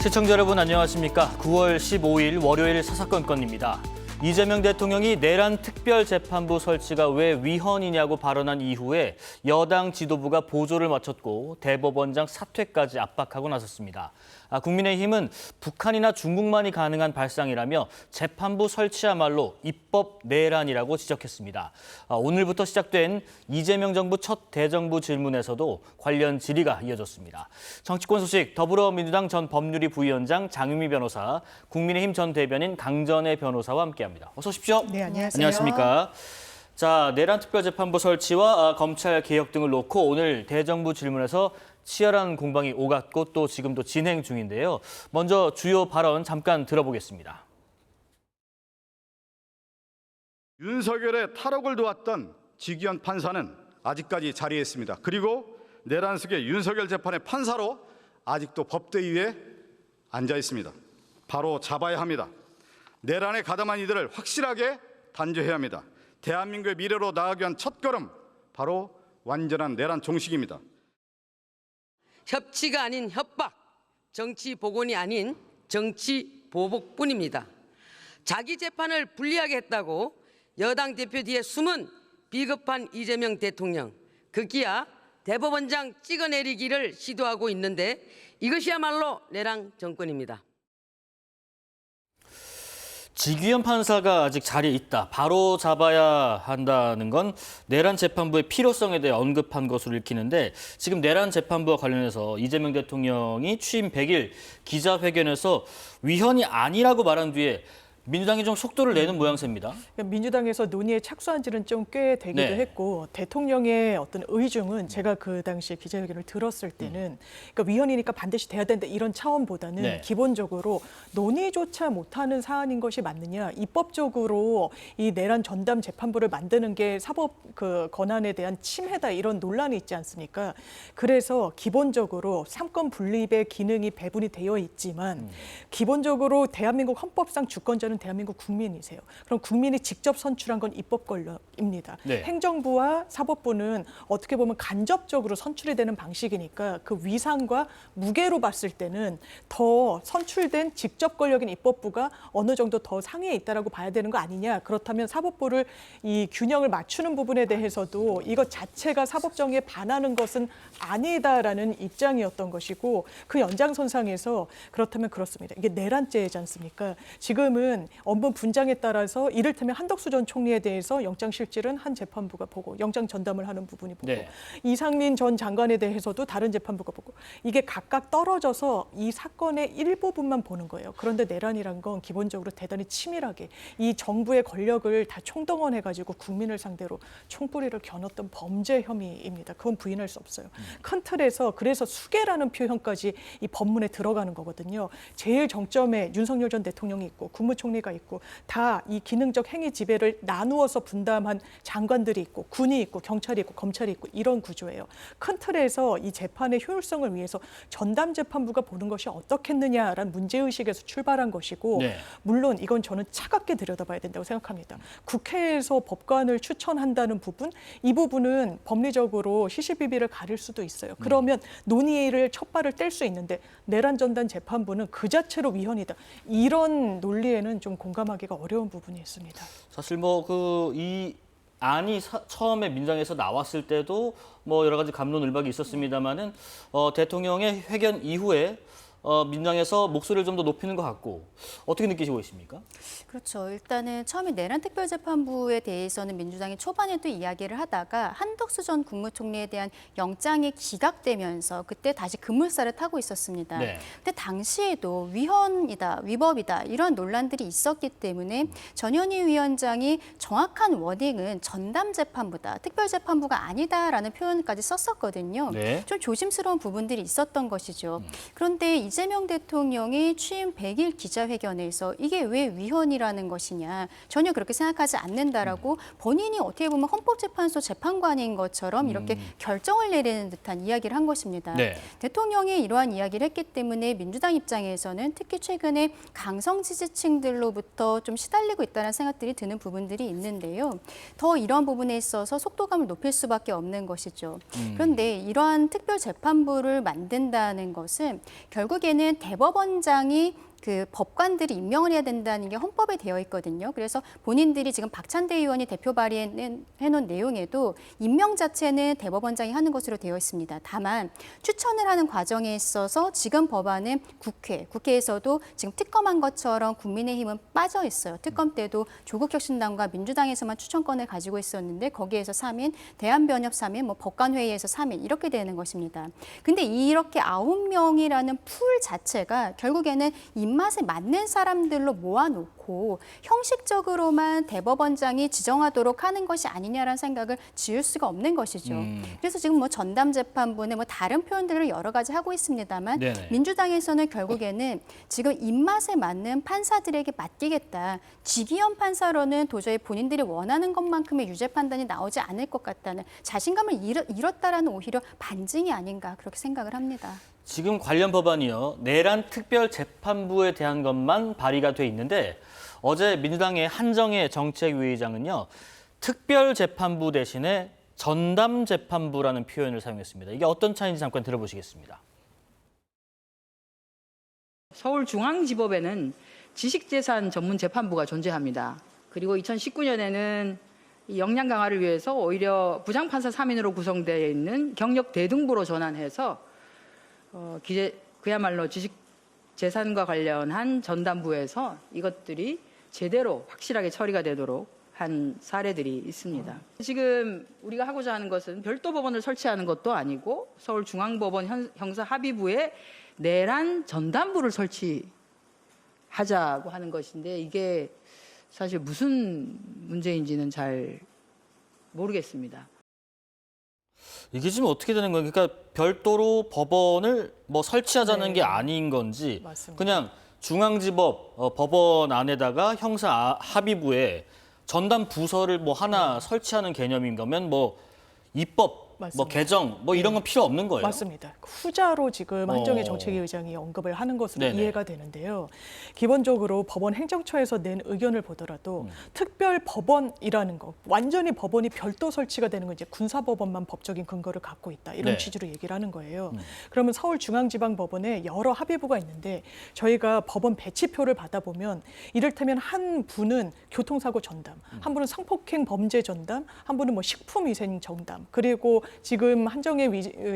시청자 여러분 안녕하십니까? 9월 15일 월요일 사사건건입니다. 이재명 대통령이 내란 특별재판부 설치가 왜 위헌이냐고 발언한 이후에 여당 지도부가 보조를 마쳤고 대법원장 사퇴까지 압박하고 나섰습니다. 국민의힘은 북한이나 중국만이 가능한 발상이라며 재판부 설치야말로 입법 내란이라고 지적했습니다. 오늘부터 시작된 이재명 정부 첫 대정부 질문에서도 관련 질의가 이어졌습니다. 정치권 소식 더불어민주당 전 법률위 부위원장 장유미 변호사, 국민의힘 전 대변인 강전애 변호사와 함께합니다. 어서 오십시오. 네, 안녕하세요. 안녕하십니까? 자, 내란 특별재판부 설치와 검찰 개혁 등을 놓고 오늘 대정부 질문에서 치열한 공방이 오갔고 또 지금도 진행 중인데요. 먼저 주요 발언 잠깐 들어보겠습니다. 윤석열의 탈옥을 도왔던 지기현 판사는 아직까지 자리에 있습니다. 그리고 내란숙의 윤석열 재판의 판사로 아직도 법대 위에 앉아 있습니다. 바로 잡아야 합니다. 내란에 가담한 이들을 확실하게 단죄해야 합니다. 대한민국의 미래로 나아가기 위한 첫걸음, 바로 완전한 내란 종식입니다. 협치가 아닌 협박, 정치 복원이 아닌 정치 보복뿐입니다. 자기 재판을 불리하게 했다고 여당 대표 뒤에 숨은 비겁한 이재명 대통령, 급기야 대법원장 찍어내리기를 시도하고 있는데 이것이야말로 내란 정권입니다. 지기현 판사가 아직 자리에 있다. 바로 잡아야 한다는 건 내란 재판부의 필요성에 대해 언급한 것으로 읽히는데 지금 내란 재판부와 관련해서 이재명 대통령이 취임 100일 기자회견에서 위헌이 아니라고 말한 뒤에 민주당이 좀 속도를 내는 모양새입니다. 민주당에서 논의에 착수한 지는 좀 꽤 되기도 했고 대통령의 어떤 의중은 제가 그 당시 기자회견을 들었을 때는 그러니까 위헌이니까 반드시 돼야 된다 이런 차원보다는 기본적으로 논의조차 못하는 사안인 것이 맞느냐, 입법적으로 이 내란 전담 재판부를 만드는 게 사법 그 권한에 대한 침해다 이런 논란이 있지 않습니까? 그래서 기본적으로 삼권 분립의 기능이 배분이 되어 있지만 기본적으로 대한민국 헌법상 주권자는 대한민국 국민이세요. 그럼 국민이 직접 선출한 건 입법 권력입니다. 행정부와 사법부는 어떻게 보면 간접적으로 선출이 되는 방식이니까 그 위상과 무게로 봤을 때는 더 선출된 직접 권력인 입법부가 어느 정도 더 상위에 있다라고 봐야 되는 거 아니냐. 그렇다면 사법부를 이 균형을 맞추는 부분에 대해서도 이것 자체가 사법정의에 반하는 것은 아니다라는 입장이었던 것이고 그 연장선상에서 그렇다면 그렇습니다. 이게 내란죄이지 않습니까? 지금은 업무 분장에 따라서 이를테면 한덕수 전 총리에 대해서 영장실질은 한 재판부가 보고 영장 전담을 하는 부분이 보고 이상민 전 장관에 대해서도 다른 재판부가 보고 이게 각각 떨어져서 이 사건의 일부분만 보는 거예요. 그런데 내란이란 건 기본적으로 대단히 치밀하게 이 정부의 권력을 다 총동원해가지고 국민을 상대로 총뿌리를 겨눴던 범죄 혐의입니다. 그건 부인할 수 없어요. 큰 틀에서 그래서 수괴라는 표현까지 이 법문에 들어가는 거거든요. 제일 정점에 윤석열 전 대통령이 있고 국무총리가 있고 다 이 기능적 행위 지배를 나누어서 분담한 장관들이 있고 군이 있고 경찰이 있고 검찰이 있고 이런 구조예요. 큰 틀에서 이 재판의 효율성을 위해서 전담 재판부가 보는 것이 어떻겠느냐라는 문제의식에서 출발한 것이고 물론 이건 저는 차갑게 들여다봐야 된다고 생각합니다. 국회에서 법관을 추천한다는 부분, 이 부분은 법리적으로 시시비비를 가릴 수도 있어요. 그러면 논의를 첫 발을 뗄 수 있는데 내란 전담 재판부는 그 자체로 위헌이다. 이런 논리에는 좀 공감하기가 어려운 부분이 있습니다. 사실 이 안이 처음에 민주당에서 나왔을 때도 여러 가지 갑론을박이 있었습니다만은 대통령의 회견 이후에 민주당에서 목소리를 좀 더 높이는 것 같고 어떻게 느끼시고 계십니까? 그렇죠. 일단은 처음에 내란 특별재판부에 대해서는 민주당이 초반에도 이야기를 하다가 한덕수 전 국무총리에 대한 영장이 기각되면서 그때 다시 급물살을 타고 있었습니다. 근데 당시에도 위헌이다, 위법이다 이런 논란들이 있었기 때문에 전현희 위원장이 정확한 워딩은 전담재판부다, 특별재판부가 아니다라는 표현까지 썼었거든요. 좀 조심스러운 부분들이 있었던 것이죠. 그런데 이재명 대통령이 취임 100일 기자회견에서 이게 왜 위헌이라는 것이냐, 전혀 그렇게 생각하지 않는다라고 본인이 어떻게 보면 헌법재판소 재판관인 것처럼 이렇게 결정을 내리는 듯한 이야기를 한 것입니다. 대통령이 이러한 이야기를 했기 때문에 민주당 입장에서는 특히 최근에 강성 지지층들로부터 좀 시달리고 있다는 생각들이 드는 부분들이 있는데요. 더 이러한 부분에 있어서 속도감을 높일 수밖에 없는 것이죠. 그런데 이러한 특별재판부를 만든다는 것은 결국 결국에는 대법원장이 그 법관들이 임명을 해야 된다는 게 헌법에 되어 있거든요. 그래서 본인들이 지금 박찬대 의원이 대표 발의해놓은 내용에도 임명 자체는 대법원장이 하는 것으로 되어 있습니다. 다만 추천을 하는 과정에 있어서 지금 법안은 국회에서도 지금 특검한 것처럼 국민의힘은 빠져 있어요. 특검 때도 조국혁신당과 민주당에서만 추천권을 가지고 있었는데 거기에서 3인, 대한변협 3인, 뭐 법관회의에서 3인 이렇게 되는 것입니다. 근데 이렇게 9명이라는 풀 자체가 결국에는 입맛에 맞는 사람들로 모아놓고 형식적으로만 대법원장이 지정하도록 하는 것이 아니냐라는 생각을 지울 수가 없는 것이죠. 그래서 지금 뭐 전담재판부는 뭐 다른 표현들을 여러 가지 하고 있습니다만 네네. 민주당에서는 결국에는 지금 입맛에 맞는 판사들에게 맡기겠다. 지기현 판사로는 도저히 본인들이 원하는 것만큼의 유죄 판단이 나오지 않을 것 같다는 자신감을 잃었다라는 오히려 반증이 아닌가 그렇게 생각을 합니다. 지금 관련 법안이요. 내란 특별재판부에 대한 것만 발의가 돼 있는데 어제 민주당의 한정혜 정책위의장은요. 특별재판부 대신에 전담재판부라는 표현을 사용했습니다. 이게 어떤 차이인지 잠깐 들어보시겠습니다. 서울중앙지법에는 지식재산 전문재판부가 존재합니다. 그리고 2019년에는 역량 강화를 위해서 오히려 부장판사 3인으로 구성되어 있는 경력대등부로 전환해서 그야말로 지식재산과 관련한 전담부에서 이것들이 제대로 확실하게 처리가 되도록 한 사례들이 있습니다. 지금 우리가 하고자 하는 것은 별도 법원을 설치하는 것도 아니고 서울중앙법원 형사합의부에 내란 전담부를 설치하자고 하는 것인데 이게 사실 무슨 문제인지는 잘 모르겠습니다. 이게 지금 어떻게 되는 거예요? 그러니까 별도로 법원을 뭐 설치하자는 네. 게 아닌 건지 맞습니다. 그냥 중앙지법 법원 안에다가 형사합의부에 전담 부서를 뭐 하나 설치하는 개념인 거면 뭐 입법, 뭐 맞습니다. 개정 뭐 이런 건 필요 없는 거예요. 맞습니다. 후자로 지금 한정혜 어. 정책위 의장이 언급을 하는 것으로 네네. 이해가 되는데요. 기본적으로 법원 행정처에서 낸 의견을 보더라도 특별 법원이라는 거, 완전히 법원이 별도 설치가 되는 건 이제 군사법원만 법적인 근거를 갖고 있다. 이런 네. 취지로 얘기를 하는 거예요. 그러면 서울중앙지방법원에 여러 합의부가 있는데 저희가 법원 배치표를 받아보면 이를테면 한 분은 교통사고 전담, 한 분은 성폭행 범죄 전담, 한 분은 뭐 식품위생 전담, 그리고 지금 한정혜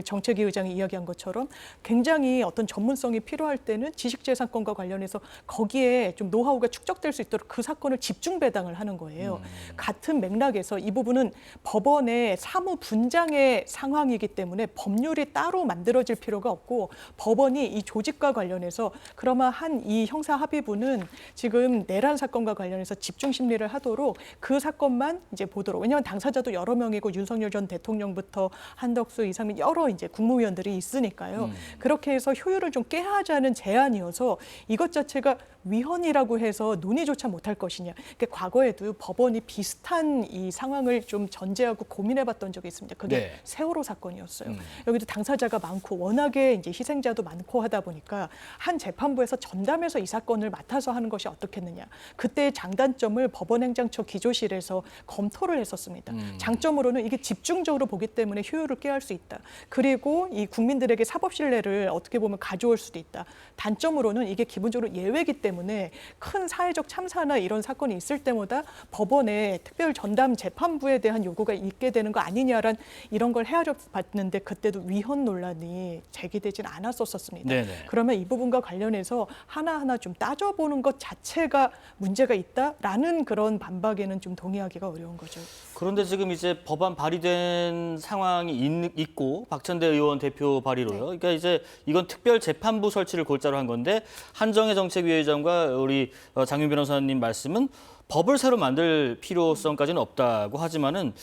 정책위 의장이 이야기한 것처럼 굉장히 어떤 전문성이 필요할 때는 지식재산권과 관련해서 거기에 좀 노하우가 축적될 수 있도록 그 사건을 집중 배당을 하는 거예요. 같은 맥락에서 이 부분은 법원의 사무 분장의 상황이기 때문에 법률이 따로 만들어질 필요가 없고 법원이 이 조직과 관련해서 그러면 이 형사 합의부는 지금 내란 사건과 관련해서 집중 심리를 하도록 그 사건만 이제 보도록. 왜냐하면 당사자도 여러 명이고 윤석열 전 대통령부터 한덕수, 이상민 여러 이제 국무위원들이 있으니까요. 그렇게 해서 효율을 좀 깨하자는 제안이어서 이것 자체가 위헌이라고 해서 논의조차 못할 것이냐. 그러니까 과거에도 법원이 비슷한 이 상황을 좀 전제하고 고민해봤던 적이 있습니다. 그게 네. 세월호 사건이었어요. 여기도 당사자가 많고 워낙에 이제 희생자도 많고 하다 보니까 한 재판부에서 전담해서 이 사건을 맡아서 하는 것이 어떻겠느냐. 그때의 장단점을 법원행정처 기조실에서 검토를 했었습니다. 장점으로는 이게 집중적으로 보기 때문에 효율을 깨할 수 있다. 그리고 이 국민들에게 사법 신뢰를 어떻게 보면 가져올 수도 있다. 단점으로는 이게 기본적으로 예외이기 때문에 큰 사회적 참사나 이런 사건이 있을 때마다 법원에 특별 전담 재판부에 대한 요구가 있게 되는 거 아니냐란 이런 걸 헤아려 봤는데 그때도 위헌 논란이 제기되진 않았었습니다. 네네. 그러면 이 부분과 관련해서 하나하나 좀 따져보는 것 자체가 문제가 있다라는 그런 반박에는 좀 동의하기가 어려운 거죠. 그런데 지금 이제 법안 발의된 상황이 있고 박찬대 의원 대표 발의로요. 그러니까 이제 이건 특별 재판부 설치를 골자로 한 건데 한정혜 정책위의장과 우리 장윤 변호사님 말씀은 법을 새로 만들 필요성까지는 없다고 하지만은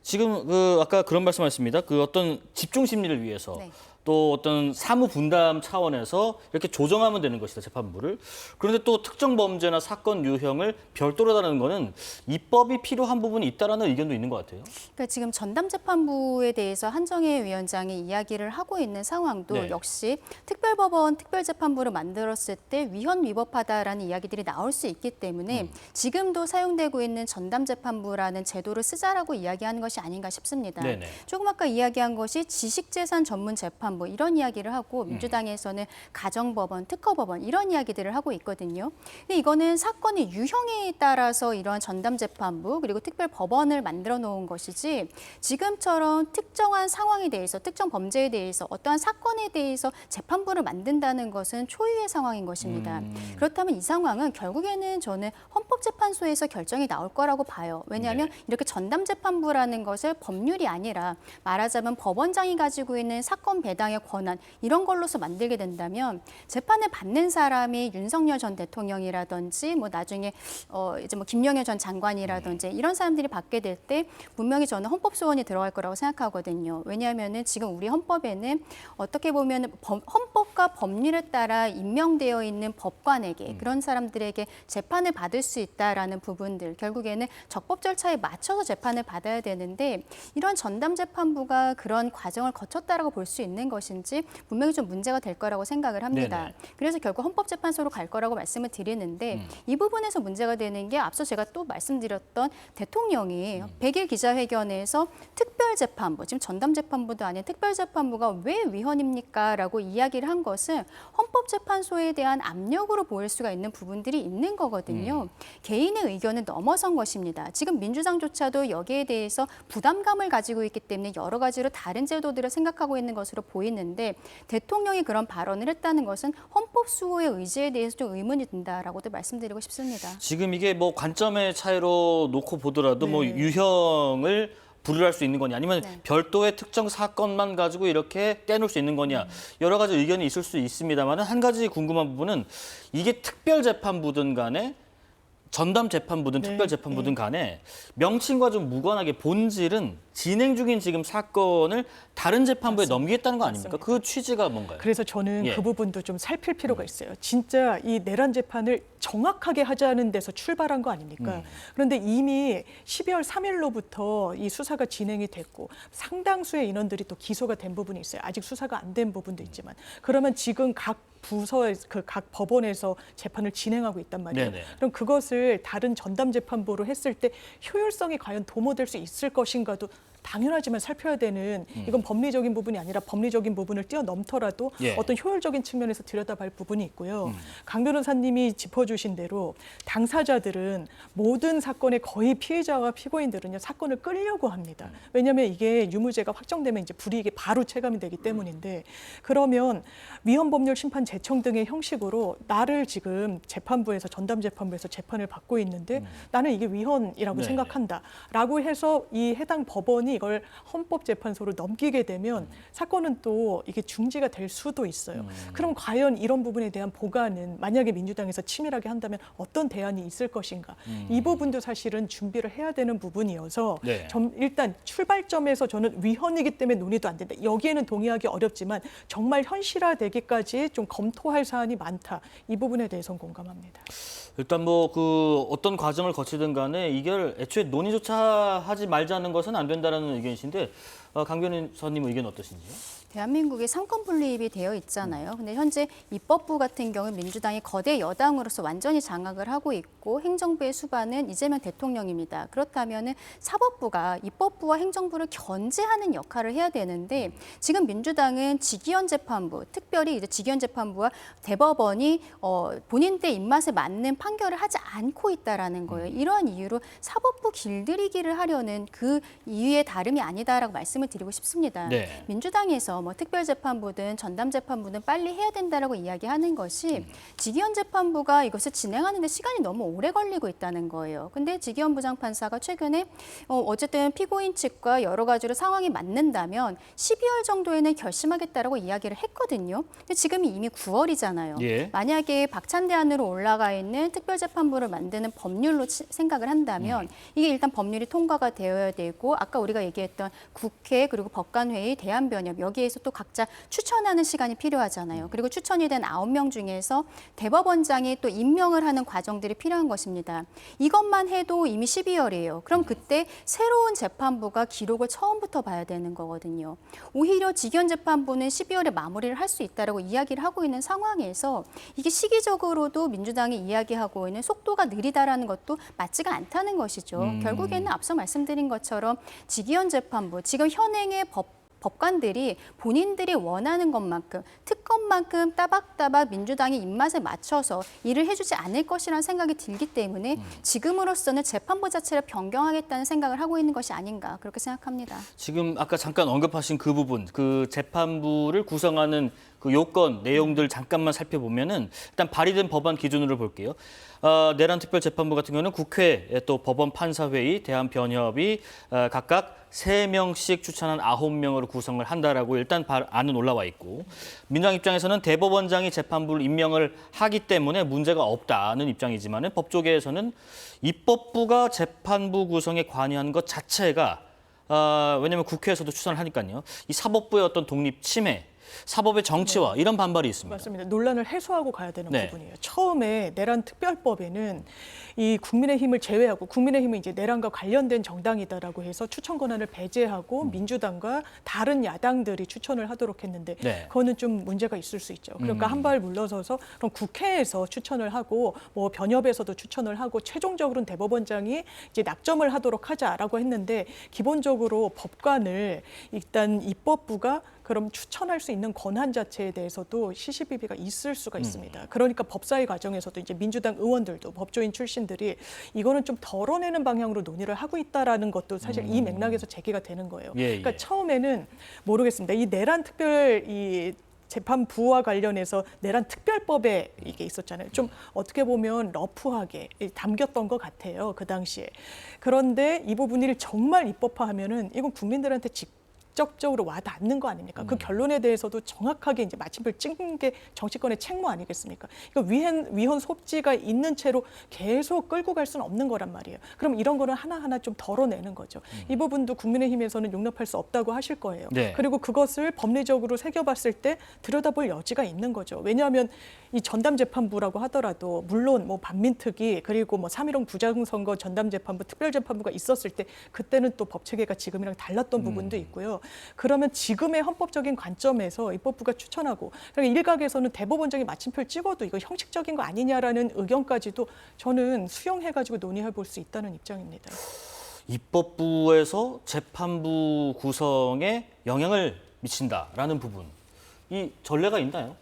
지금 아까 그런 말씀하셨습니다. 그 어떤 집중 심리를 위해서 네. 또 어떤 사무 분담 차원에서 이렇게 조정하면 되는 것이다, 재판부를. 그런데 또 특정 범죄나 사건 유형을 별도로 다루는 거는 입법이 필요한 부분이 있다라는 의견도 있는 것 같아요. 그러니까 지금 전담재판부에 대해서 한정혜 위원장이 이야기를 하고 있는 상황도 네. 역시 특별법원, 특별재판부를 만들었을 때 위헌 위법하다라는 이야기들이 나올 수 있기 때문에 지금도 사용되고 있는 전담재판부라는 제도를 쓰자라고 이야기하는 것이 아닌가 싶습니다. 네네. 조금 아까 이야기한 것이 지식재산 전문재판부 재판부 이런 이야기를 하고 민주당에서는 가정법원, 특허법원 이런 이야기들을 하고 있거든요. 근데 이거는 사건의 유형에 따라서 이러한 전담재판부 그리고 특별법원을 만들어 놓은 것이지 지금처럼 특정한 상황에 대해서 특정 범죄에 대해서 어떠한 사건에 대해서 재판부를 만든다는 것은 초유의 상황인 것입니다. 그렇다면 이 상황은 결국에는 저는 헌법재판소에서 결정이 나올 거라고 봐요. 왜냐하면 이렇게 전담재판부라는 것을 법률이 아니라 말하자면 법원장이 가지고 있는 사건 배당의 권한 이런 걸로서 만들게 된다면 재판을 받는 사람이 윤석열 전 대통령이라든지 뭐 나중에 이제 뭐 김영애 전 장관이라든지 이런 사람들이 받게 될 때 분명히 저는 헌법 소원이 들어갈 거라고 생각하거든요. 왜냐하면은 지금 우리 헌법에는 어떻게 보면 헌법과 법률에 따라 임명되어 있는 법관에게 그런 사람들에게 재판을 받을 수 있다라는 부분들 결국에는 적법 절차에 맞춰서 재판을 받아야 되는데 이런 전담 재판부가 그런 과정을 거쳤다라고 볼 수 있는 것인지 분명히 좀 문제가 될 거라고 생각을 합니다. 네네. 그래서 결국 헌법재판소로 갈 거라고 말씀을 드리는데 이 부분에서 문제가 되는 게 앞서 제가 또 말씀드렸던 대통령이 100일 기자회견에서 특별재판부, 지금 전담재판부도 아닌 특별재판부가 왜 위헌입니까? 라고 이야기를 한 것은 헌법재판소에 대한 압력으로 보일 수가 있는 부분들이 있는 거거든요. 개인의 의견을 넘어선 것입니다. 지금 민주당조차도 여기에 대해서 부담감을 가지고 있기 때문에 여러 가지로 다른 제도들을 생각하고 있는 것으로 보이는데 대통령이 그런 발언을 했다는 것은 헌법 수호의 의지에 대해서 좀 의문이 든다라고도 말씀드리고 싶습니다. 지금 이게 뭐 관점의 차이로 놓고 보더라도 뭐 네. 유형을 분류할 수 있는 거냐 아니면 별도의 특정 사건만 가지고 이렇게 떼놓을 수 있는 거냐 여러 가지 의견이 있을 수 있습니다만 한 가지 궁금한 부분은 이게 특별재판부든 간에 전담재판부든 특별재판부든 간에 명칭과 좀 무관하게 본질은 진행 중인 지금 사건을 다른 재판부에 넘기겠다는 거 아닙니까? 맞습니다. 그 취지가 뭔가요? 그래서 저는 예. 그 부분도 좀 살필 필요가 있어요. 진짜 이 내란 재판을 정확하게 하자는 데서 출발한 거 아닙니까? 그런데 이미 12월 3일로부터 이 수사가 진행이 됐고 상당수의 인원들이 또 기소가 된 부분이 있어요. 아직 수사가 안 된 부분도 있지만 그러면 지금 각 부서의 각 법원에서 재판을 진행하고 있단 말이에요. 네네. 그럼 그것을 다른 전담 재판부로 했을 때 효율성이 과연 도모될 수 있을 것인가도 당연하지만 살펴야 되는 이건 법리적인 부분이 아니라 법리적인 부분을 뛰어넘더라도 예. 어떤 효율적인 측면에서 들여다볼 부분이 있고요. 강 변호사님이 짚어주신 대로 당사자들은 모든 사건의 거의 피해자와 피고인들은요 사건을 끌려고 합니다. 왜냐하면 이게 유무죄가 확정되면 이제 불이익이 바로 체감이 되기 때문인데 그러면 위헌법률 심판 제청 등의 형식으로 나를 지금 재판부에서 전담 재판부에서 재판을 받고 있는데 나는 이게 위헌이라고 네. 생각한다라고 해서 이 해당 법원이 이걸 헌법재판소로 넘기게 되면 사건은 또 이게 중지가 될 수도 있어요. 그럼 과연 이런 부분에 대한 보관은 만약에 민주당에서 치밀하게 한다면 어떤 대안이 있을 것인가? 이 부분도 사실은 준비를 해야 되는 부분이어서 네. 일단 출발점에서 저는 위헌이기 때문에 논의도 안 된다. 여기에는 동의하기 어렵지만 정말 현실화되기까지 좀 검토할 사안이 많다. 이 부분에 대해서는 공감합니다. 일단 뭐 그 어떤 과정을 거치든 간에 이걸 애초에 논의조차 하지 말자는 것은 안 된다라는 의견이신데 강 변호사님 의견 어떠신지요? 대한민국에 상권 분립이 되어 있잖아요. 근데 현재 입법부 같은 경우 민주당이 거대 여당으로서 완전히 장악을 하고 있고 행정부의 수반은 이재명 대통령입니다. 그렇다면은 사법부가 입법부와 행정부를 견제하는 역할을 해야 되는데 지금 민주당은 직위원 재판부, 특별히 이제 직위원 재판부와 대법원이 본인들 입맛에 맞는 판결을 하지 않고 있다라는 거예요. 이러한 이유로 사법부 길들이기를 하려는 그 이유의 다름이 아니다라고 말씀을 드리고 싶습니다. 네. 민주당에서 뭐 특별재판부든 전담재판부든 빨리 해야 된다라고 이야기하는 것이 직위원 재판부가 이것을 진행하는 데 시간이 너무 오래 걸리고 있다는 거예요. 근데 직위원 부장판사가 최근에 어쨌든 피고인 측과 여러 가지로 상황이 맞는다면 12월 정도에는 결심하겠다라고 이야기를 했거든요. 근데 지금이 이미 9월이잖아요. 예. 만약에 박찬대안으로 올라가 있는 특별재판부를 만드는 법률로 생각을 한다면 이게 일단 법률이 통과가 되어야 되고 아까 우리가 얘기했던 국회 그리고 법관회의 대한변협 여기에서 또 각자 추천하는 시간이 필요하잖아요. 그리고 추천이 된 9명 중에서 대법원장이 또 임명을 하는 과정들이 필요한 것입니다. 이것만 해도 이미 12월이에요. 그럼 그때 새로운 재판부가 기록을 처음부터 봐야 되는 거거든요. 오히려 직위원 재판부는 12월에 마무리를 할 수 있다라고 이야기를 하고 있는 상황에서 이게 시기적으로도 민주당이 이야기하고 있는 속도가 느리다라는 것도 맞지가 않다는 것이죠. 결국에는 앞서 말씀드린 것처럼 직위원 재판부, 지금 현행의 법관들이 본인들이 원하는 것만큼 특검만큼 따박따박 민주당의 입맛에 맞춰서 일을 해주지 않을 것이라는 생각이 들기 때문에 지금으로서는 재판부 자체를 변경하겠다는 생각을 하고 있는 것이 아닌가 그렇게 생각합니다. 지금 아까 잠깐 언급하신 그 부분, 그 재판부를 구성하는 그 요건, 내용들 잠깐만 살펴보면은 일단 발의된 법안 기준으로 볼게요. 내란 특별재판부 같은 경우는 국회, 또 법원 판사회의, 대한변협이 각각 3명씩 추천한 9명으로 구성을 한다라고 일단 안은 올라와 있고, 민주당 입장에서는 대법원장이 재판부를 임명을 하기 때문에 문제가 없다는 입장이지만 법조계에서는 입법부가 재판부 구성에 관여하는 것 자체가 왜냐하면 국회에서도 추천을 하니까요. 이 사법부의 어떤 독립 침해, 사법의 정치화 이런 반발이 있습니다. 맞습니다. 논란을 해소하고 가야 되는 네. 부분이에요. 처음에 내란 특별법에는 이 국민의힘을 제외하고 국민의힘은 이제 내란과 관련된 정당이다라고 해서 추천 권한을 배제하고 민주당과 다른 야당들이 추천을 하도록 했는데 네. 그거는 좀 문제가 있을 수 있죠. 그러니까 한 발 물러서서 그럼 국회에서 추천을 하고 뭐 변협에서도 추천을 하고 최종적으로는 대법원장이 이제 낙점을 하도록 하자라고 했는데 기본적으로 법관을 일단 입법부가 그럼 추천할 수 있는 권한 자체에 대해서도 시시비비가 있을 수가 있습니다. 그러니까 법사위 과정에서도 이제 민주당 의원들도 법조인 출신들이 이거는 좀 덜어내는 방향으로 논의를 하고 있다라는 것도 사실 이 맥락에서 제기가 되는 거예요. 예, 그러니까 예. 처음에는 모르겠습니다. 이 내란 특별 이 재판부와 관련해서 내란 특별법에 이게 있었잖아요. 좀 어떻게 보면 러프하게 담겼던 것 같아요. 그 당시에. 그런데 이 부분을 정말 입법화하면은 이건 국민들한테 직접적으로 와닿는 거 아닙니까? 그 결론에 대해서도 정확하게 이제 마침표를 찍는 게 정치권의 책무 아니겠습니까? 그러니까 위헌 소지가 있는 채로 계속 끌고 갈 수는 없는 거란 말이에요. 그럼 이런 거는 하나하나 좀 덜어내는 거죠. 이 부분도 국민의힘에서는 용납할 수 없다고 하실 거예요. 네. 그리고 그것을 법리적으로 새겨봤을 때 들여다볼 여지가 있는 거죠. 왜냐하면 이 전담재판부라고 하더라도 물론 뭐 반민특위 그리고 뭐 3.15 부정선거 전담재판부 특별재판부가 있었을 때 그때는 또 법체계가 지금이랑 달랐던 부분도 있고요. 그러면 지금의 헌법적인 관점에서 입법부가 추천하고 그러니까 일각에서는 대법원장이 마침표를 찍어도 이거 형식적인 거 아니냐라는 의견까지도 저는 수용해가지고 논의해 볼 수 있다는 입장입니다. 입법부에서 재판부 구성에 영향을 미친다라는 부분, 이 전례가 있나요?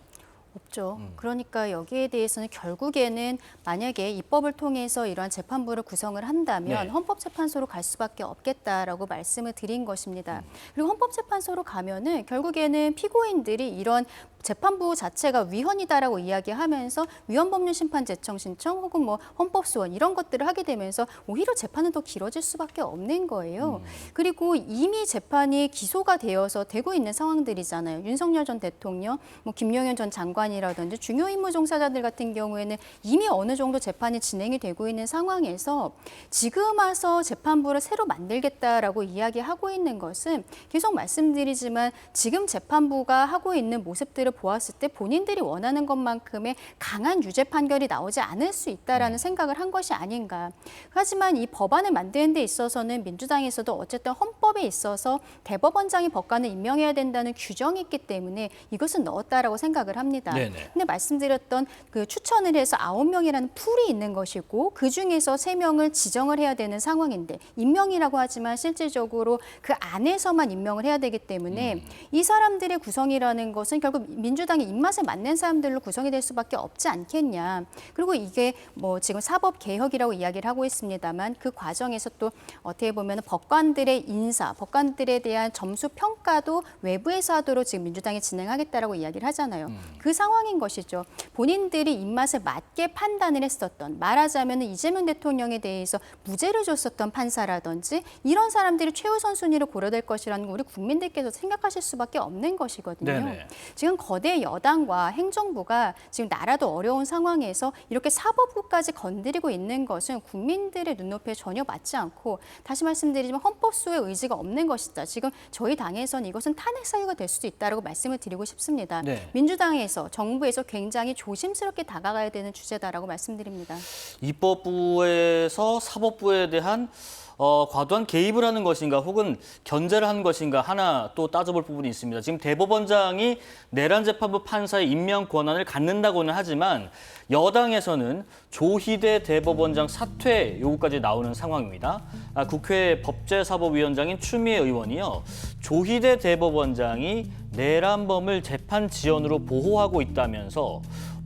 없죠. 그러니까 여기에 대해서는 결국에는 만약에 입법을 통해서 이러한 재판부를 구성을 한다면 네. 헌법재판소로 갈 수밖에 없겠다라고 말씀을 드린 것입니다. 그리고 헌법재판소로 가면은 결국에는 피고인들이 이런 재판부 자체가 위헌이다라고 이야기하면서 위헌법률심판 제청 신청 혹은 뭐 헌법소원 이런 것들을 하게 되면서 오히려 재판은 더 길어질 수밖에 없는 거예요. 그리고 이미 재판이 기소가 되어서 되고 있는 상황들이잖아요. 윤석열 전 대통령, 뭐 김용현 전 장관이라든지 중요 임무 종사자들 같은 경우에는 이미 어느 정도 재판이 진행이 되고 있는 상황에서 지금 와서 재판부를 새로 만들겠다라고 이야기하고 있는 것은 계속 말씀드리지만 지금 재판부가 하고 있는 모습들을 보았을 때 본인들이 원하는 것만큼의 강한 유죄 판결이 나오지 않을 수 있다라는 생각을 한 것이 아닌가. 하지만 이 법안을 만드는 데 있어서는 민주당에서도 어쨌든 헌법에 있어서 대법원장이 법관을 임명해야 된다는 규정이 있기 때문에 이것은 넣었다라고 생각을 합니다. 네네. 근데 말씀드렸던 그 추천을 해서 9명이라는 풀이 있는 것이고 그중에서 3명을 지정을 해야 되는 상황인데 임명이라고 하지만 실질적으로 그 안에서만 임명을 해야 되기 때문에 이 사람들의 구성이라는 것은 결국 민주당의 입맛에 맞는 사람들로 구성이 될 수밖에 없지 않겠냐. 그리고 이게 뭐 지금 사법개혁이라고 이야기를 하고 있습니다만 그 과정에서 또 어떻게 보면 법관들의 인사, 법관들에 대한 점수 평가도 외부에서 하도록 지금 민주당이 진행하겠다라고 이야기를 하잖아요. 그 상황인 것이죠. 본인들이 입맛에 맞게 판단을 했었던, 말하자면 이재명 대통령에 대해서 무죄를 줬었던 판사라든지 이런 사람들이 최우선 순위로 고려될 것이라는 거 우리 국민들께서 생각하실 수밖에 없는 것이거든요. 네네. 지금 거대 여당과 행정부가 지금 나라도 어려운 상황에서 이렇게 사법부까지 건드리고 있는 것은 국민들의 눈높이에 전혀 맞지 않고 다시 말씀드리지만 헌법소의 의지가 없는 것이다. 지금 저희 당에서는 이것은 탄핵 사유가 될 수도 있다라고 말씀을 드리고 싶습니다. 네. 민주당에서 정부에서 굉장히 조심스럽게 다가가야 되는 주제다라고 말씀드립니다. 입법부에서 사법부에 대한 과도한 개입을 하는 것인가 혹은 견제를 한 것인가 하나 또 따져볼 부분이 있습니다. 지금 대법원장이 내란 재판부 판사의 임명 권한을 갖는다고는 하지만 여당에서는 조희대 대법원장 사퇴 요구까지 나오는 상황입니다. 국회 법제사법위원장인 추미애 의원이요. 조희대 대법원장이 내란범을 재판 지연으로 보호하고 있다면서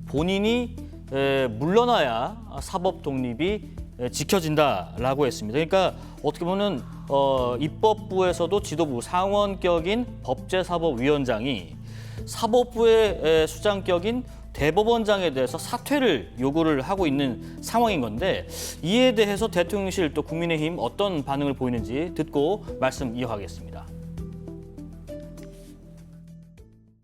본인이 물러나야 사법 독립이 지켜진다라고 했습니다. 그러니까 어떻게 보면 입법부에서도 지도부 상원격인 법제사법위원장이 사법부의 수장격인 대법원장에 대해서 사퇴를 요구를 하고 있는 상황인 건데 이에 대해서 대통령실 또 국민의힘 어떤 반응을 보이는지 듣고 말씀 이어가겠습니다.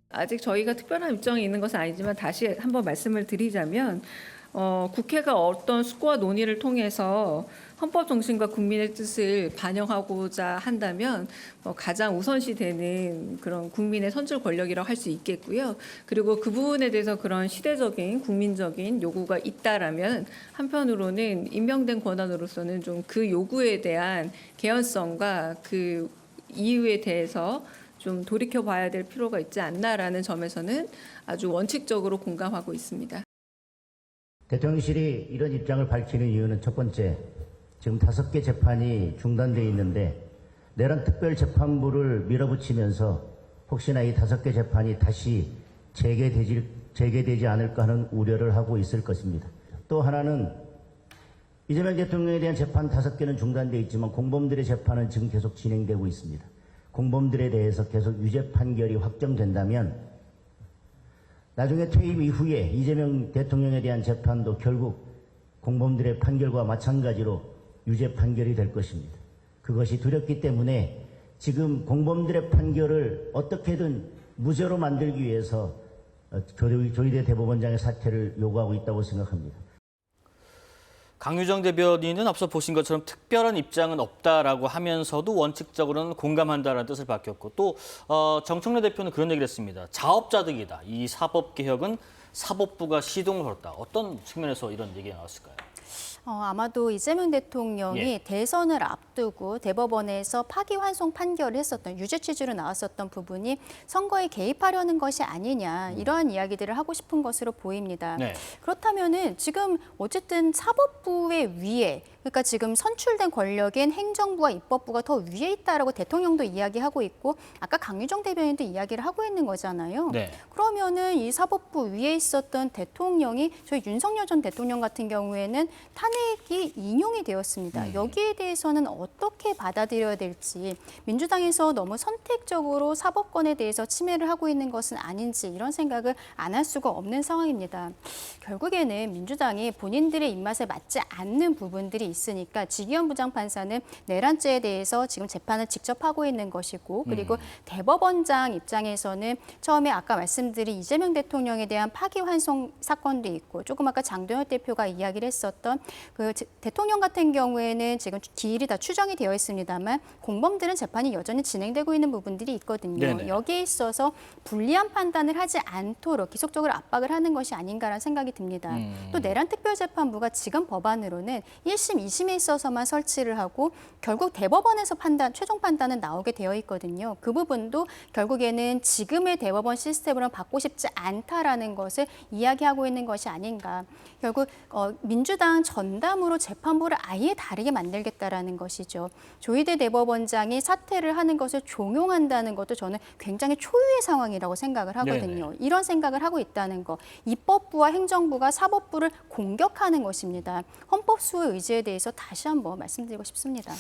아직 저희가 특별한 입장이 있는 것은 아니지만 다시 한번 말씀을 드리자면 국회가 어떤 숙고와 논의를 통해서 헌법 정신과 국민의 뜻을 반영하고자 한다면 가장 우선시 되는 그런 국민의 선출 권력이라고 할 수 있겠고요. 그리고 그 부분에 대해서 그런 시대적인 국민적인 요구가 있다라면 한편으로는 임명된 권한으로서는 좀 그 요구에 대한 개연성과 그 이유에 대해서 좀 돌이켜봐야 될 필요가 있지 않나라는 점에서는 아주 원칙적으로 공감하고 있습니다. 대통령실이 이런 입장을 밝히는 이유는 첫 번째, 지금 5개 재판이 중단되어 있는데 내란 특별재판부를 밀어붙이면서 혹시나 이 5개 재판이 다시 재개되지 않을까 하는 우려를 하고 있을 것입니다. 또 하나는 이재명 대통령에 대한 재판 5개는 중단되어 있지만 공범들의 재판은 지금 계속 진행되고 있습니다. 공범들에 대해서 계속 유죄 판결이 확정된다면 나중에 퇴임 이후에 이재명 대통령에 대한 재판도 결국 공범들의 판결과 마찬가지로 유죄 판결이 될 것입니다. 그것이 두렵기 때문에 지금 공범들의 판결을 어떻게든 무죄로 만들기 위해서 조희대 대법원장의 사퇴를 요구하고 있다고 생각합니다. 강유정 대변인은 앞서 보신 것처럼 특별한 입장은 없다라고 하면서도 원칙적으로는 공감한다는 뜻을 밝혔고 또 정청래 대표는 그런 얘기를 했습니다. 자업자득이다. 이 사법개혁은 사법부가 시동을 걸었다. 어떤 측면에서 이런 얘기가 나왔을까요? 아마도 이재명 대통령이 대선을 앞두고 대법원에서 파기환송 판결을 했었던 유죄 취지로 나왔었던 부분이 선거에 개입하려는 것이 아니냐 이러한 이야기들을 하고 싶은 것으로 보입니다. 네. 그렇다면은 지금 어쨌든 사법부의 위에 그러니까 지금 선출된 권력인 행정부와 입법부가 더 위에 있다라고 대통령도 이야기하고 있고 아까 강유정 대변인도 이야기를 하고 있는 거잖아요. 네. 그러면은 이 사법부 위에 있었던 대통령이 저희 윤석열 전 대통령 같은 경우에는 탄핵이 인용이 되었습니다. 여기에 대해서는 어떻게 받아들여야 될지 민주당에서 너무 선택적으로 사법권에 대해서 침해를 하고 있는 것은 아닌지 이런 생각을 안 할 수가 없는 상황입니다. 결국에는 민주당이 본인들의 입맛에 맞지 않는 부분들이 있으니까 지기현 부장판사는 내란죄에 대해서 지금 재판을 직접 하고 있는 것이고 그리고 대법원장 입장에서는 처음에 아까 말씀드린 이재명 대통령에 대한 파기환송 사건도 있고 조금 아까 장동혁 대표가 이야기를 했었던 그 대통령 같은 경우에는 지금 기일이 다 추정이 되어 있습니다만 공범들은 재판이 여전히 진행되고 있는 부분들이 있거든요. 네네. 여기에 있어서 불리한 판단을 하지 않도록 기속적으로 압박을 하는 것이 아닌가라는 생각이 듭니다. 또 내란특별재판부가 지금 법안으로는 1심, 2심에 있어서만 설치를 하고 결국 대법원에서 최종 판단은 나오게 되어 있거든요. 그 부분도 결국에는 지금의 대법원 시스템으로는 받고 싶지 않다라는 것을 이야기하고 있는 것이 아닌가. 결국 민주당 전담으로 재판부를 아예 다르게 만들겠다라는 것이죠. 조희대 대법원장이 사퇴를 하는 것을 종용한다는 것도 저는 굉장히 초유의 상황이라고 생각을 하거든요. 네네. 이런 생각을 하고 있다는 거. 입법부와 행정부가 사법부를 공격하는 것입니다. 헌법 수호의 의지에 대해서 다시 한번 말씀드리고 싶습니다.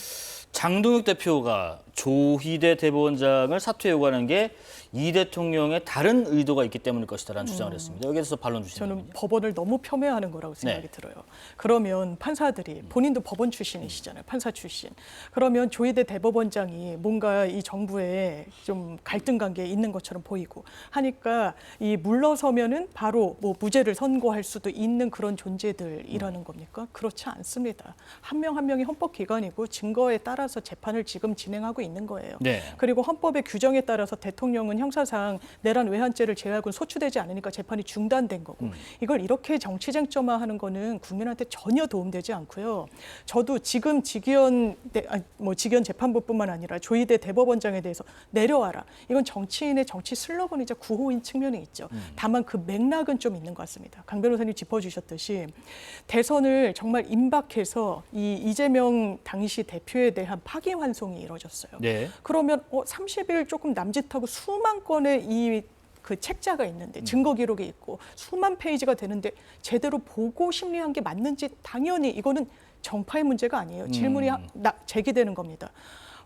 장동혁 대표가 조희대 대법원장을 사퇴 요구하는 게 이 대통령의 다른 의도가 있기 때문일 것이다라는 주장을 했습니다. 여기에 대해서 반론 주시면 저는 법원을 너무 폄훼하는 거라고 생각이 네. 들어요. 그러면 판사들이 본인도 법원 출신이시잖아요. 판사 출신. 그러면 조희대 대법원장이 뭔가 이 정부에 좀 갈등 관계에 있는 것처럼 보이고 하니까 이 물러서면은 바로 뭐 무죄를 선고할 수도 있는 그런 존재들이라는 겁니까? 그렇지 않습니다. 한 명 한 명이 헌법기관이고 증거에 따라서 재판을 지금 진행하고 있는 거예요. 네. 그리고 헌법의 규정에 따라서 대통령은 형사상 내란 외환죄를 제외하고는 소추되지 않으니까 재판이 중단된 거고 이걸 이렇게 정치 쟁점화하는 거는 국민한테 전혀 도움되지 않고요. 저도 지금 직위원 재판부뿐만 아니라 조희대 대법원장에 대해서 내려와라. 이건 정치인의 정치 슬로건이자 구호인 측면이 있죠. 다만 그 맥락은 좀 있는 것 같습니다. 강 변호사님 짚어주셨듯이 대선을 정말 임박해서 이 이재명 당시 대표에 대한 파기환송이 이루어졌어요. 네. 그러면 30일 조금 남짓하고 수만 건의 그 책자가 있는데 증거 기록이 있고 수만 페이지가 되는데 제대로 보고 심리한 게 맞는지 당연히 이거는 정파의 문제가 아니에요. 질문이 제기되는 겁니다.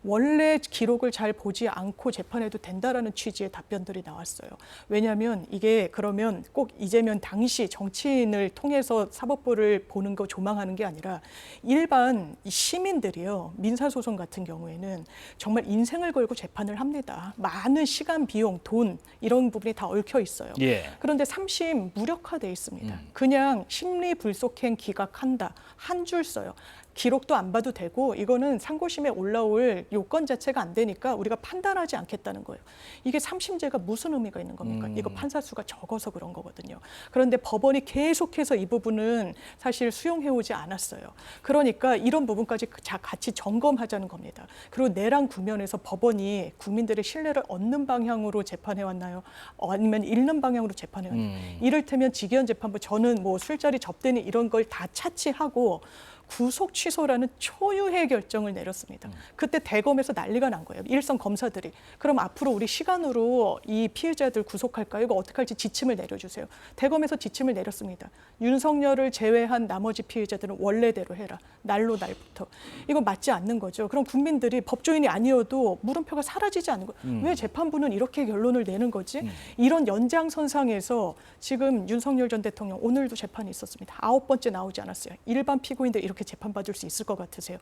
원래 기록을 잘 보지 않고 재판해도 된다라는 취지의 답변들이 나왔어요. 왜냐하면 이게 그러면 꼭 이재명 당시 정치인을 통해서 사법부를 보는 거 조망하는 게 아니라 일반 시민들이요. 민사소송 같은 경우에는 정말 인생을 걸고 재판을 합니다. 많은 시간, 비용, 돈 이런 부분이 다 얽혀 있어요. 예. 그런데 3심 무력화돼 있습니다. 그냥 심리불속행 기각한다. 한 줄 써요. 기록도 안 봐도 되고 이거는 상고심에 올라올 요건 자체가 안 되니까 우리가 판단하지 않겠다는 거예요. 이게 3심제가 무슨 의미가 있는 겁니까? 이거 판사 수가 적어서 그런 거거든요. 그런데 법원이 계속해서 이 부분은 사실 수용해오지 않았어요. 그러니까 이런 부분까지 같이 점검하자는 겁니다. 그리고 내란 국면에서 법원이 국민들의 신뢰를 얻는 방향으로 재판해왔나요? 아니면 잃는 방향으로 재판해왔나요? 이를테면 직위원 재판부 저는 뭐 술자리 접대니 이런 걸 다 차치하고 구속 취소라는 초유의 결정을 내렸습니다. 그때 대검에서 난리가 난 거예요. 일선 검사들이. 그럼 앞으로 우리 시간으로 이 피해자들 구속할까요? 이거 어떻게 할지 지침을 내려주세요. 대검에서 지침을 내렸습니다. 윤석열을 제외한 나머지 피해자들은 원래대로 해라. 날부터. 이거 맞지 않는 거죠. 그럼 국민들이 법조인이 아니어도 물음표가 사라지지 않는 거예요. 왜 재판부는 이렇게 결론을 내는 거지? 이런 연장선상에서 지금 윤석열 전 대통령 오늘도 재판이 있었습니다. 9번째 나오지 않았어요. 일반 피고인들 이렇게 재판받을 수 있을 것 같으세요?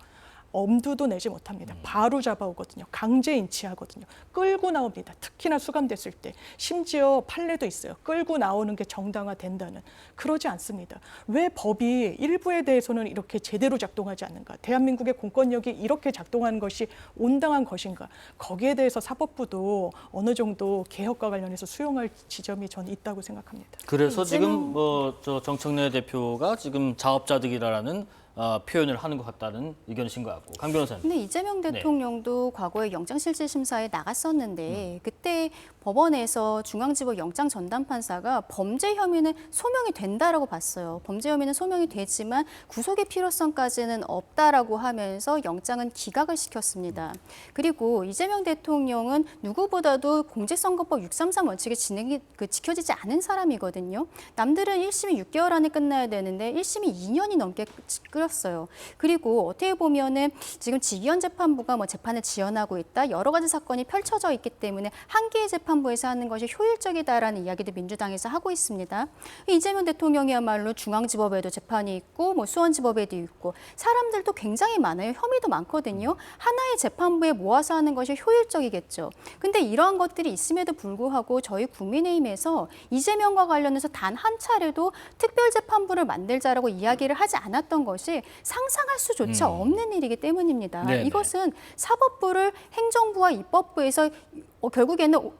엄두도 내지 못합니다. 바로 잡아오거든요. 강제 인치하거든요. 끌고 나옵니다. 특히나 수감됐을 때. 심지어 판례도 있어요. 끌고 나오는 게 정당화된다는. 그러지 않습니다. 왜 법이 일부에 대해서는 이렇게 제대로 작동하지 않는가? 대한민국의 공권력이 이렇게 작동하는 것이 온당한 것인가? 거기에 대해서 사법부도 어느 정도 개혁과 관련해서 수용할 지점이 저는 있다고 생각합니다. 그래서 지금 정청래 대표가 지금 자업자득이라는 표현을 하는 것 같다는 의견이신 것 같고. 강 변호사님. 근데 이재명 대통령도 과거에 영장실질심사에 나갔었는데 그때 법원에서 중앙지법 영장전담판사가 범죄 혐의는 소명이 된다라고 봤어요. 범죄 혐의는 소명이 되지만 구속의 필요성까지는 없다라고 하면서 영장은 기각을 시켰습니다. 그리고 이재명 대통령은 누구보다도 공직선거법 633 원칙이 지켜지지 않은 사람이거든요. 남들은 1심이 6개월 안에 끝나야 되는데 1심이 2년이 넘게 끌었어요. 그리고 어떻게 보면은 지금 직위원 재판부가 뭐 재판을 지연하고 있다. 여러 가지 사건이 펼쳐져 있기 때문에 한 개의 재판부에서 하는 것이 효율적이다라는 이야기도 민주당에서 하고 있습니다. 이재명 대통령이야말로 중앙지법에도 재판이 있고 뭐 수원지법에도 있고 사람들도 굉장히 많아요. 혐의도 많거든요. 하나의 재판부에 모아서 하는 것이 효율적이겠죠. 근데 이러한 것들이 있음에도 불구하고 저희 국민의힘에서 이재명과 관련해서 단 한 차례도 특별재판부를 만들자라고 이야기를 하지 않았던 것이 상상할 수조차 없는 일이기 때문입니다. 네네. 이것은 사법부를 행정부와 입법부에서 결국에는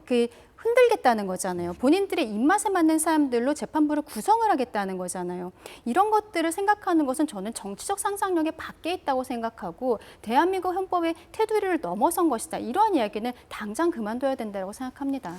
흔들겠다는 거잖아요. 본인들의 입맛에 맞는 사람들로 재판부를 구성을 하겠다는 거잖아요. 이런 것들을 생각하는 것은 저는 정치적 상상력에 밖에 있다고 생각하고 대한민국 헌법의 테두리를 넘어선 것이다. 이러한 이야기는 당장 그만둬야 된다고 생각합니다.